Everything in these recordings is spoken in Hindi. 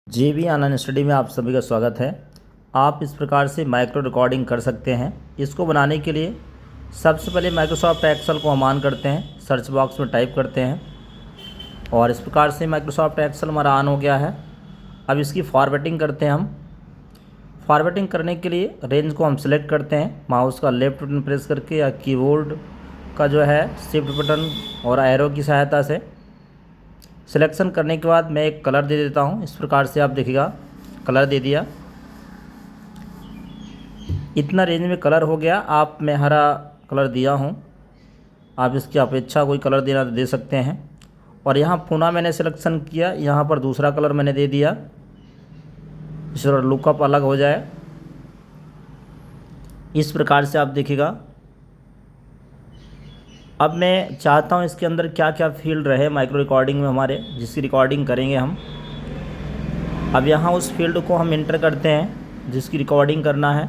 JB ऑनलाइन स्टडी में आप सभी का स्वागत है। आप इस प्रकार से माइक्रो रिकॉर्डिंग कर सकते हैं। इसको बनाने के लिए सबसे पहले माइक्रोसॉफ्ट एक्सेल को हम ऑन करते हैं, सर्च बॉक्स में टाइप करते हैं और इस प्रकार से माइक्रोसॉफ्ट एक्सेल हमारा ऑन हो गया है। अब इसकी फॉर्मेटिंग करते हैं हम। फॉर्मेटिंग करने के लिए रेंज को हम सिलेक्ट करते हैं, माउस का लेफ्ट बटन प्रेस करके या कीबोर्ड का जो है शिफ्ट बटन और एरो की सहायता से। सिलेक्शन करने के बाद मैं एक कलर दे देता हूँ। इस प्रकार से आप देखिएगा, कलर दे दिया। इतना रेंज में कलर हो गया। आप मैं हरा कलर दिया हूँ, आप इसकी अपेक्षा कोई कलर देना तो दे सकते हैं। और यहाँ पुनः मैंने सिलेक्शन किया, यहाँ पर दूसरा कलर मैंने दे दिया, इस लुकअप अलग हो जाए। इस प्रकार से आप देखिएगा। अब मैं चाहता हूँ इसके अंदर क्या क्या फील्ड रहे माइक्रो रिकॉर्डिंग में हमारे, जिसकी रिकॉर्डिंग करेंगे हम। अब यहाँ उस फील्ड को हम इंटर करते हैं जिसकी रिकॉर्डिंग करना है।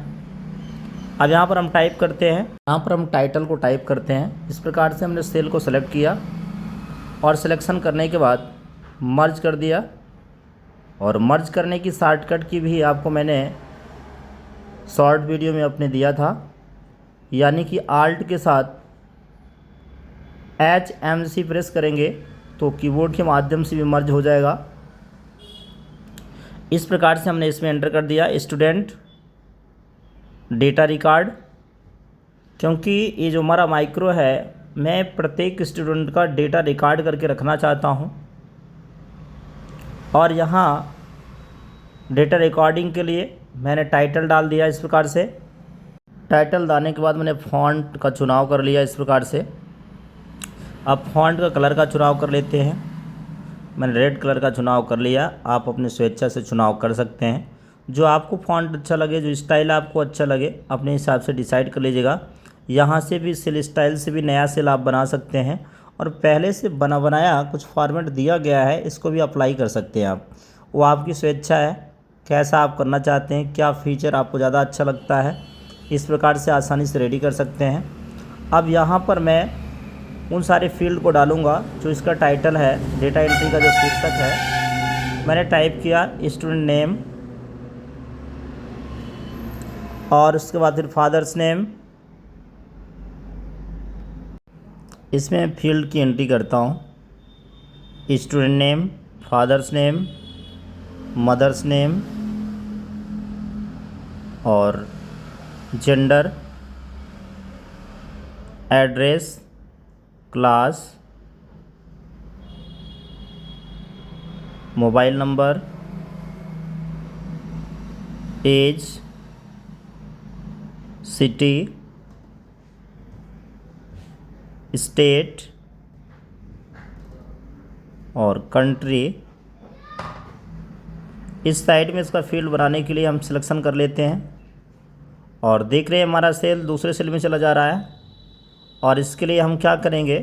अब यहाँ पर हम टाइप करते हैं, यहाँ पर हम टाइटल को टाइप करते हैं। इस प्रकार से हमने सेल को सेलेक्ट किया और सिलेक्शन करने के बाद मर्ज कर दिया। और मर्ज करने की शॉर्टकट की भी आपको मैंने शॉर्ट वीडियो में अपने दिया था, यानी कि आल्ट के साथ HMC प्रेस करेंगे तो कीबोर्ड के माध्यम से भी मर्ज हो जाएगा। इस प्रकार से हमने इसमें एंटर कर दिया स्टूडेंट डेटा रिकॉर्ड। क्योंकि ये जो हमारा माइक्रो है, मैं प्रत्येक स्टूडेंट का डेटा रिकॉर्ड करके रखना चाहता हूँ। और यहाँ डेटा रिकॉर्डिंग के लिए मैंने टाइटल डाल दिया। इस प्रकार से टाइटल डालने के बाद मैंने फॉन्ट का चुनाव कर लिया इस प्रकार से। अब फॉन्ट का कलर का चुनाव कर लेते हैं। मैंने रेड कलर का चुनाव कर लिया। आप अपनी स्वेच्छा से चुनाव कर सकते हैं, जो आपको फॉन्ट अच्छा लगे, जो स्टाइल आपको अच्छा लगे अपने हिसाब से डिसाइड कर लीजिएगा। यहाँ से भी सेल स्टाइल से भी नया सेल आप बना सकते हैं और पहले से बनाया कुछ फॉर्मेट दिया गया है, इसको भी अप्लाई कर सकते हैं आप। वो आपकी स्वेच्छा है, कैसा आप करना चाहते हैं, क्या फ़ीचर आपको ज़्यादा अच्छा लगता है, इस प्रकार से आसानी से रेडी कर सकते हैं। अब यहाँ पर मैं उन सारे फील्ड को डालूंगा जो इसका टाइटल है, डेटा एंट्री का जो शीर्षक है। मैंने टाइप किया स्टूडेंट नेम और उसके बाद फिर फादर्स नेम। इसमें फील्ड की एंट्री करता हूँ, student name, father's name, mother's name और gender, address, class, mobile number, age, city, state और कंट्री। इस साइड में इसका फील्ड बनाने के लिए हम सिलेक्शन कर लेते हैं और देख रहे हैं हमारा सेल दूसरे सेल में चला जा रहा है। और इसके लिए हम क्या करेंगे,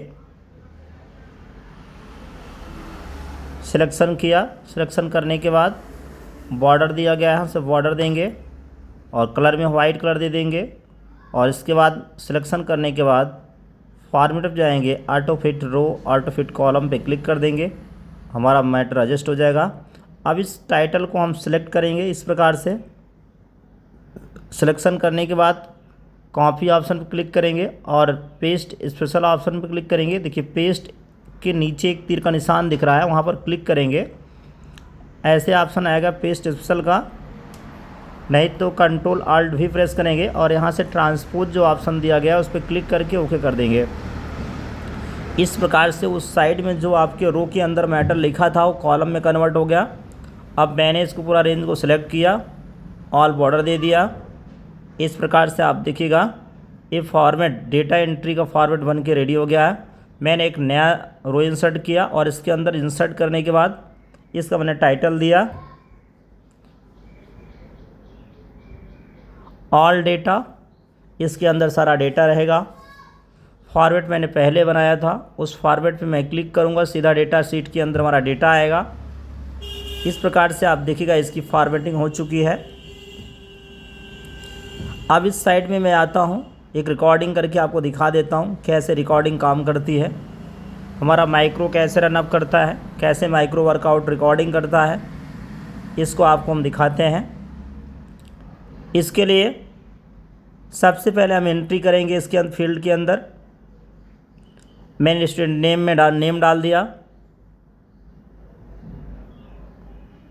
सिलेक्शन किया, सिलेक्शन करने के बाद बॉर्डर दिया गया है, हमसे बॉर्डर देंगे और कलर में वाइट कलर दे देंगे। और इसके बाद सिलेक्शन करने के बाद फॉर्मेट पे जाएंगे, ऑटो फिट रो, ऑटो फिट कॉलम पे क्लिक कर देंगे, हमारा मैटर एडजस्ट हो जाएगा। अब इस टाइटल को हम सिलेक्ट करेंगे इस प्रकार से। सिलेक्शन करने के बाद कॉपी ऑप्शन पर क्लिक करेंगे और पेस्ट स्पेशल ऑप्शन पर क्लिक करेंगे। देखिए पेस्ट के नीचे एक तीर का निशान दिख रहा है, वहाँ पर क्लिक करेंगे, ऐसे ऑप्शन आएगा पेस्ट स्पेशल का। नहीं तो कंट्रोल ऑल्ट भी प्रेस करेंगे और यहाँ से ट्रांसपोज जो ऑप्शन दिया गया है उस पर क्लिक करके ओके कर देंगे। इस प्रकार से उस साइड में जो आपके रो के अंदर मैटर लिखा था वो कॉलम में कन्वर्ट हो गया। अब मैंने इसको पूरा रेंज को सिलेक्ट किया, ऑल बॉर्डर दे दिया। इस प्रकार से आप देखिएगा ये फॉर्मेट डेटा एंट्री का फॉर्मेट बन के रेडी हो गया है। मैंने एक नया रो इंसर्ट किया और इसके अंदर इंसर्ट करने के बाद इसका मैंने टाइटल दिया ऑल डेटा। इसके अंदर सारा डेटा रहेगा। फॉर्मेट मैंने पहले बनाया था, उस फॉर्मेट पे मैं क्लिक करूँगा, सीधा डेटा शीट के अंदर हमारा डेटा आएगा। इस प्रकार से आप देखिएगा इसकी फॉर्मेटिंग हो चुकी है। अब इस साइड में मैं आता हूँ, एक रिकॉर्डिंग करके आपको दिखा देता हूँ कैसे रिकॉर्डिंग काम करती है, हमारा माइक्रो कैसे रनअप करता है, कैसे माइक्रो वर्कआउट रिकॉर्डिंग करता है। इसको आपको हम दिखाते हैं। इसके लिए सबसे पहले हम एंट्री करेंगे इसके अंदर फील्ड के अंदर। मैंने स्टूडेंट नेम में नेम डाल दिया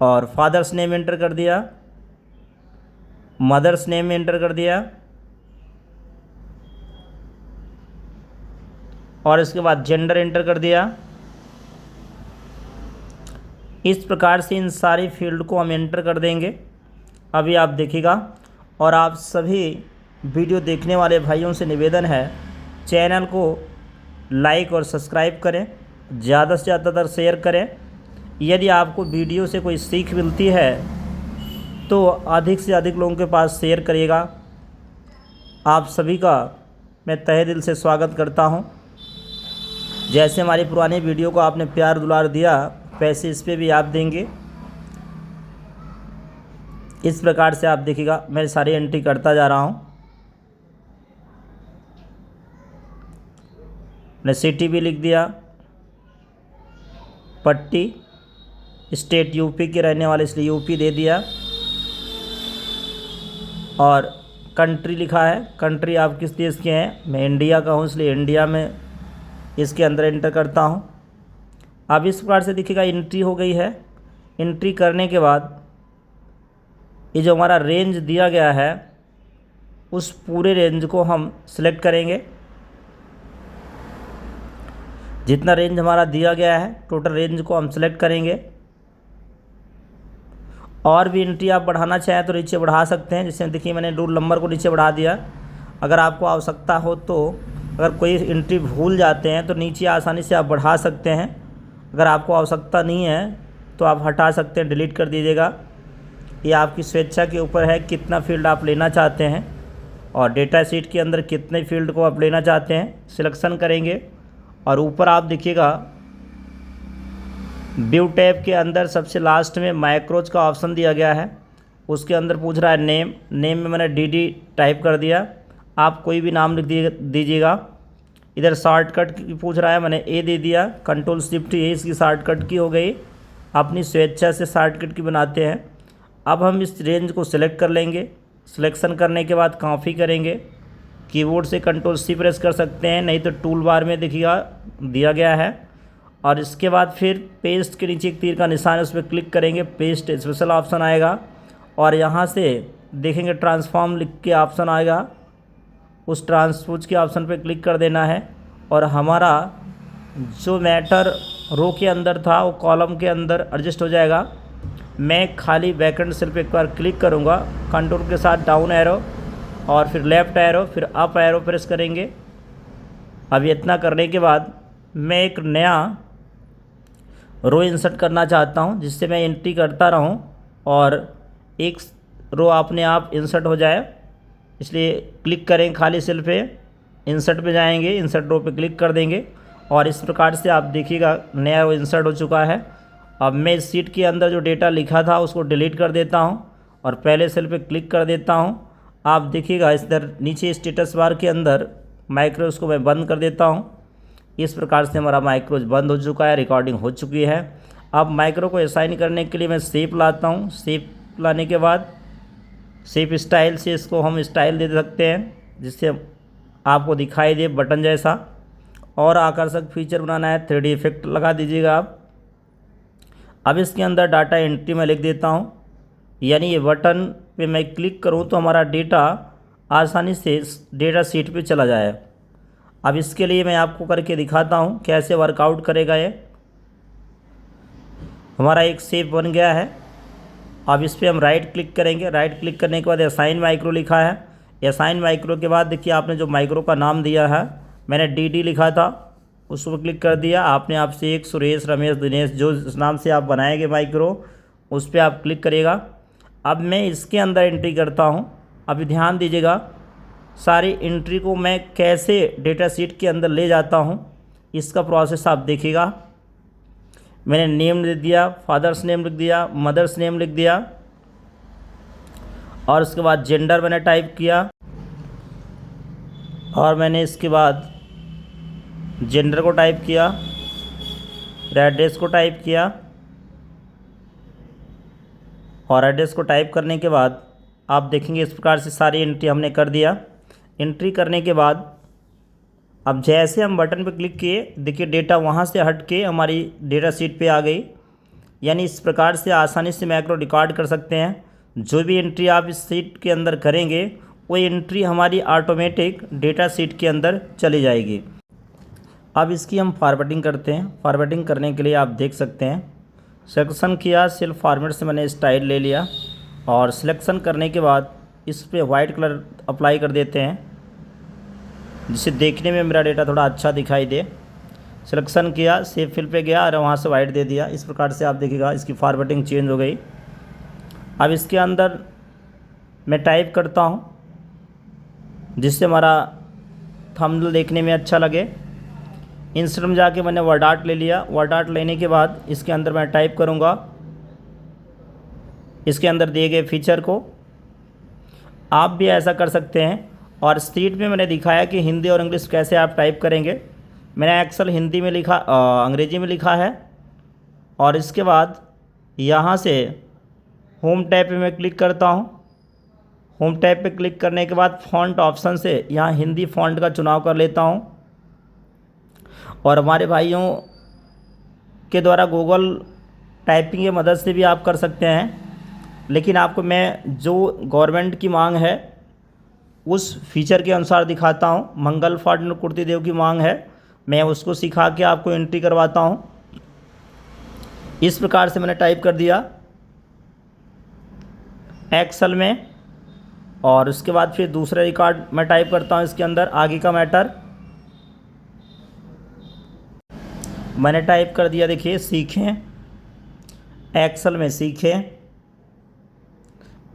और फादर्स नेम एंटर कर दिया, मदर्स नेम एंटर कर दिया और इसके बाद जेंडर एंटर कर दिया। इस प्रकार से इन सारी फील्ड को हम एंटर कर देंगे। अभी आप देखिएगा और आप सभी वीडियो देखने वाले भाइयों से निवेदन है, चैनल को लाइक और सब्सक्राइब करें, ज़्यादा से ज़्यादातर शेयर करें। यदि आपको वीडियो से कोई सीख मिलती है तो अधिक से अधिक लोगों के पास शेयर करिएगा। आप सभी का मैं तहे दिल से स्वागत करता हूं। जैसे हमारी पुरानी वीडियो को आपने प्यार दुलार दिया, वैसे इस पे भी आप देंगे। इस प्रकार से आप देखिएगा मैं सारी एंट्री करता जा रहा हूं। मैंने सिटी भी लिख दिया, पट्टी, स्टेट यूपी के रहने वाले इसलिए यूपी दे दिया और कंट्री लिखा है, कंट्री आप किस देश के हैं, मैं इंडिया का हूँ इसलिए इंडिया में इसके अंदर एंटर करता हूँ। अब इस प्रकार से देखिएगा एंट्री हो गई है। एंट्री करने के बाद ये जो हमारा रेंज दिया गया है उस पूरे रेंज को हम सिलेक्ट करेंगे। जितना रेंज हमारा दिया गया है टोटल रेंज को हम सिलेक्ट करेंगे। और भी एंट्री आप बढ़ाना चाहें तो नीचे बढ़ा सकते हैं। जैसे देखिए मैंने रूल नंबर को नीचे बढ़ा दिया। अगर आपको आवश्यकता हो तो अगर कोई एंट्री भूल जाते हैं तो नीचे आसानी से आप बढ़ा सकते हैं। अगर आपको आवश्यकता नहीं है तो आप हटा सकते हैं, डिलीट कर दीजिएगा। ये आपकी स्वेच्छा के ऊपर है कितना फील्ड आप लेना चाहते हैं और डेटा शीट के अंदर कितने फील्ड को आप लेना चाहते हैं सिलेक्शन करेंगे। और ऊपर आप देखिएगा व्यू टैब के अंदर सबसे लास्ट में माइक्रोज का ऑप्शन दिया गया है। उसके अंदर पूछ रहा है नेम, नेम में मैंने डी टाइप कर दिया। आप कोई भी नाम लिख दीजिएगा। इधर शॉर्टकट की पूछ रहा है, मैंने ए दे दिया। कंट्रोल शिफ्ट ए इसकी शॉर्टकट की हो गई। अपनी स्वेच्छा से शॉर्टकट की बनाते हैं। अब हम इस रेंज को सिलेक्ट कर लेंगे। सिलेक्शन करने के बाद कॉपी करेंगे। कीबोर्ड से कंट्रोल सी प्रेस कर सकते हैं, नहीं तो टूल बार में देखिएगा दिया गया है। और इसके बाद फिर पेस्ट के नीचे एक तीर का निशान है, उस पर क्लिक करेंगे। पेस्ट स्पेशल ऑप्शन आएगा और यहाँ से देखेंगे ट्रांसफॉर्म लिख के ऑप्शन आएगा। उस ट्रांसपोज के ऑप्शन पे क्लिक कर देना है और हमारा जो मैटर रो के अंदर था वो कॉलम के अंदर एडजस्ट हो जाएगा। मैं खाली वैकेंट सेल पे एक बार क्लिक करूँगा, कंट्रोल के साथ डाउन एरो और फिर लेफ़्ट एरो फिर अप एरो प्रेस करेंगे। अब इतना करने के बाद मैं एक नया रो इंसर्ट करना चाहता हूं जिससे मैं एंट्री करता रहूं और एक रो अपने आप इंसर्ट हो जाए। इसलिए क्लिक करें खाली सेल पे, इंसर्ट पे जाएंगे, इंसर्ट रो पे क्लिक कर देंगे और इस प्रकार से आप देखिएगा नया रो इंसर्ट हो चुका है। अब मैं इस सीट के अंदर जो डेटा लिखा था उसको डिलीट कर देता हूं और पहले सेल पे क्लिक कर देता हूं। आप देखिएगा इधर नीचे स्टेटस बार के अंदर माइक्रोज को मैं बंद कर देता हूं। इस प्रकार से हमारा माइक्रोज बंद हो चुका है, रिकॉर्डिंग हो चुकी है। अब माइक्रो को असाइन करने के लिए मैं शेप लाता हूं। शेप लाने के बाद शेप स्टाइल से इसको हम स्टाइल दे सकते हैं जिससे आपको दिखाई दे बटन जैसा। और आकर्षक फीचर बनाना है 3D इफेक्ट लगा दीजिएगा आप। अब इसके अंदर डाटा एंट्री में लिख देता हूं, यानी ये बटन पे मैं क्लिक करूं तो हमारा डेटा आसानी से डेटा शीट पे चला जाए। अब इसके लिए मैं आपको करके दिखाता हूं कैसे वर्कआउट करेगा ये। हमारा एक शेप बन गया है। अब इस पर हम राइट क्लिक करेंगे। राइट क्लिक करने के बाद असाइन माइक्रो लिखा है। असाइन माइक्रो के बाद देखिए आपने जो माइक्रो का नाम दिया है, मैंने डी लिखा था, उस पर क्लिक कर दिया। आपने आपसे एक सुरेश, रमेश, दिनेश जो इस नाम से आप बनाएंगे माइक्रो, उस पर आप क्लिक करिएगा। अब मैं इसके अंदर एंट्री करता हूं। अभी ध्यान दीजिएगा सारी एंट्री को मैं कैसे डेटा शीट के अंदर ले जाता हूं, इसका प्रोसेस आप देखिएगा। मैंने नेम लिख दिया, फादर्स नेम लिख दिया, मदर्स नेम लिख दिया और उसके बाद जेंडर मैंने टाइप किया और मैंने इसके बाद जेंडर को टाइप किया, फिर एड्रेस को टाइप किया और एड्रेस को टाइप करने के बाद आप देखेंगे इस प्रकार से सारी एंट्री हमने कर दिया। एंट्री करने के बाद अब जैसे हम बटन पर क्लिक किए, देखिए डेटा वहाँ से हट के हमारी डेटा शीट पे आ गई। यानी इस प्रकार से आसानी से मैक्रो रिकॉर्ड कर सकते हैं। जो भी एंट्री आप इस शीट के अंदर करेंगे वो एंट्री हमारी ऑटोमेटिक डेटा शीट के अंदर चली जाएगी। अब इसकी हम फॉर्मेटिंग करते हैं। फॉर्मेटिंग करने के लिए आप देख सकते हैं सिलेक्शन किया, सेल्फ फॉर्मेट से मैंने स्टाइल ले लिया और सिलेक्शन करने के बाद इस पर वाइट कलर अप्लाई कर देते हैं जिससे देखने में मेरा डेटा थोड़ा अच्छा दिखाई दे। सिलेक्शन किया, सेव फिल पे गया और वहाँ से वाइट दे दिया। इस प्रकार से आप देखिएगा इसकी फॉर्मेटिंग चेंज हो गई। अब इसके अंदर मैं टाइप करता हूँ जिससे हमारा थंबनेल देखने में अच्छा लगे। इंसर्ट में जाके मैंने वर्ड आर्ट ले लिया। वर्ड आर्ट लेने के बाद इसके अंदर मैं टाइप करूँगा इसके अंदर दिए गए फीचर को। आप भी ऐसा कर सकते हैं। और शीट में मैंने दिखाया कि हिंदी और इंग्लिश कैसे आप टाइप करेंगे। मैंने एक्सेल हिंदी में लिखा, अंग्रेजी में लिखा है। और इसके बाद यहाँ से होम टैब पे मैं क्लिक करता हूँ। होम टैब पे क्लिक करने के बाद फ़ॉन्ट ऑप्शन से यहाँ हिंदी फ़ॉन्ट का चुनाव कर लेता हूँ। और हमारे भाइयों के द्वारा गूगल टाइपिंग की मदद से भी आप कर सकते हैं, लेकिन आपको मैं जो गवर्नमेंट की मांग है उस फीचर के अनुसार दिखाता हूँ। मंगल फाड़ कुर्ती देव की मांग है, मैं उसको सिखा के आपको एंट्री करवाता हूँ। इस प्रकार से मैंने टाइप कर दिया एक्सेल में। और उसके बाद फिर दूसरा रिकॉर्ड मैं टाइप करता हूँ इसके अंदर, आगे का मैटर मैंने टाइप कर दिया। देखिए सीखें, एक्सेल में सीखें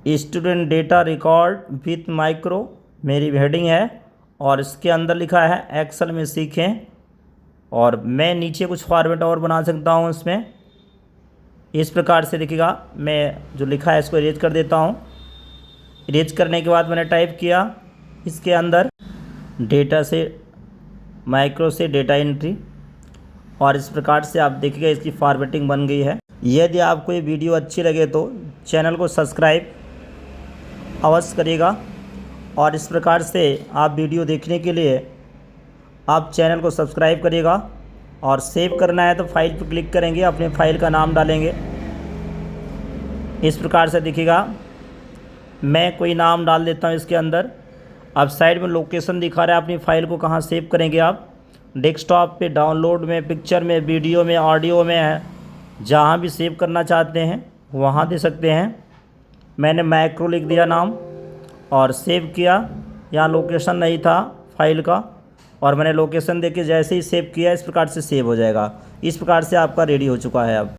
student data record with micro, मेरी हेडिंग है। और इसके अंदर लिखा है एक्सेल में सीखें। और मैं नीचे कुछ फॉर्मेट और बना सकता हूँ इसमें। इस प्रकार से देखिएगा, मैं जो लिखा है इसको इरेज कर देता हूँ। इरेज करने के बाद मैंने टाइप किया इसके अंदर डेटा से माइक्रो से डेटा एंट्री। और इस प्रकार से आप देखिएगा इसकी फॉर्मेटिंग बन गई है। यदि आपको ये वीडियो अच्छी लगे तो चैनल को सब्सक्राइब अवश्य करिएगा। और इस प्रकार से आप वीडियो देखने के लिए आप चैनल को सब्सक्राइब करिएगा। और सेव करना है तो फाइल पर क्लिक करेंगे, अपने फाइल का नाम डालेंगे। इस प्रकार से दिखेगा, मैं कोई नाम डाल देता हूँ इसके अंदर। अब साइड में लोकेशन दिखा रहा है, अपनी फ़ाइल को कहाँ सेव करेंगे आप। डेस्कटॉप पे, डाउनलोड में, पिक्चर में, वीडियो में, ऑडियो में है, जहाँ भी सेव करना चाहते हैं वहाँ दे सकते हैं। मैंने मैक्रो लिख दिया नाम और सेव किया। यहाँ लोकेशन नहीं था फाइल का और मैंने लोकेशन देके जैसे ही सेव किया इस प्रकार से सेव हो जाएगा। इस प्रकार से आपका रेडी हो चुका है अब।